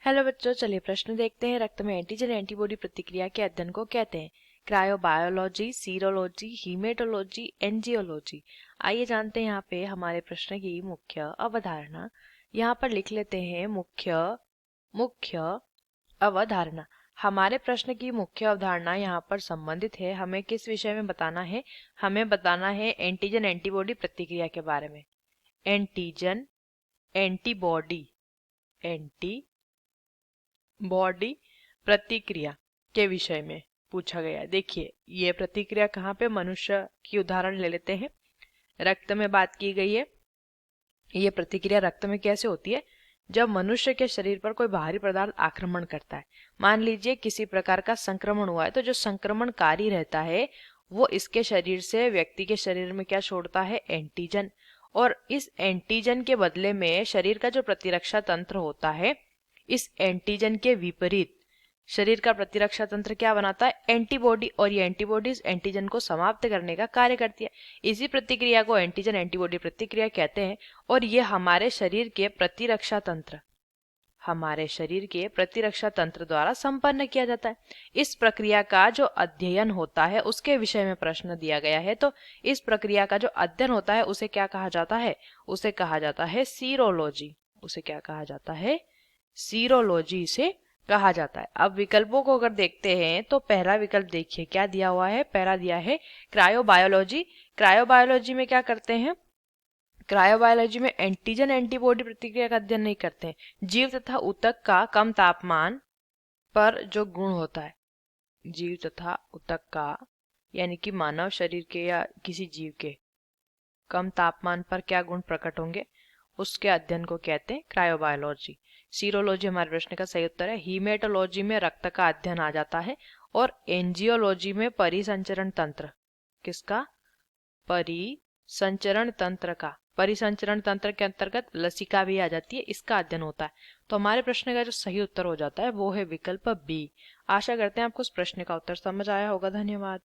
Hello बच्चों, चलिए प्रश्न देखते हैं। रक्त में एंटीजन एंटीबॉडी प्रतिक्रिया के अध्ययन को कहते हैं क्रायोबायोलॉजी, सीरोलॉजी, हीमेटोलॉजी, एंजियोलॉजी। आइए जानते हैं यहाँ पे हमारे प्रश्न की मुख्य अवधारणा। यहाँ पर लिख लेते हैं मुख्य अवधारणा। हमारे प्रश्न की मुख्य अवधारणा यहाँ पर संबंधित है। हमें किस विषय में बताना है? हमें बताना है एंटीजन एंटीबॉडी प्रतिक्रिया के बारे में। एंटीजन एंटीबॉडी बॉडी प्रतिक्रिया के विषय में पूछा गया। देखिए, ये प्रतिक्रिया कहाँ पे, मनुष्य की उदाहरण ले लेते हैं। रक्त में बात की गई है। ये प्रतिक्रिया रक्त में कैसे होती है? जब मनुष्य के शरीर पर कोई बाहरी पदार्थ आक्रमण करता है, मान लीजिए किसी प्रकार का संक्रमण हुआ है, तो जो संक्रमणकारी रहता है वो इसके शरीर से व्यक्ति के शरीर में क्या छोड़ता है? एंटीजन। और इस एंटीजन के बदले में शरीर का जो प्रतिरक्षा तंत्र होता है, इस एंटीजन के विपरीत शरीर का प्रतिरक्षा तंत्र क्या बनाता है? एंटीबॉडी। और ये एंटीबॉडीज एंटीजन को समाप्त करने का कार्य करती है। इसी प्रतिक्रिया को एंटीजन एंटीबॉडी प्रतिक्रिया कहते हैं। और ये हमारे शरीर के प्रतिरक्षा तंत्र द्वारा संपन्न किया जाता है। इस प्रक्रिया का जो अध्ययन होता है उसके विषय में प्रश्न दिया गया है। तो इस प्रक्रिया का जो अध्ययन होता है उसे क्या कहा जाता है? उसे कहा जाता है सीरोलॉजी। उसे क्या कहा जाता है? सीरोलॉजी से कहा जाता है। अब विकल्पों को अगर देखते हैं तो पहला विकल्प देखिए क्या दिया हुआ है। पहला दिया है क्रायोबायोलॉजी। क्रायोबायोलॉजी में क्या करते हैं? क्रायोबायोलॉजी में एंटीजन एंटीबॉडी प्रतिक्रिया का अध्ययन नहीं करते हैं। जीव तथा ऊतक का कम तापमान पर जो गुण होता है, जीव तथा ऊतक का यानी कि मानव शरीर के या किसी जीव के कम तापमान पर क्या गुण प्रकट होंगे, उसके अध्ययन को कहते हैं क्रायोबायोलॉजी। सीरोलॉजी हमारे प्रश्न का सही उत्तर है। हीमेटोलॉजी में रक्त का अध्ययन आ जाता है। और एंजियोलॉजी में परिसंचरण तंत्र, किसका? परिसंचरण तंत्र का। परिसंचरण तंत्र के अंतर्गत लसिका भी आ जाती है, इसका अध्ययन होता है। तो हमारे प्रश्न का जो सही उत्तर हो जाता है वो है विकल्प बी। आशा करते हैं आपको इस प्रश्न का उत्तर समझ आया होगा। धन्यवाद।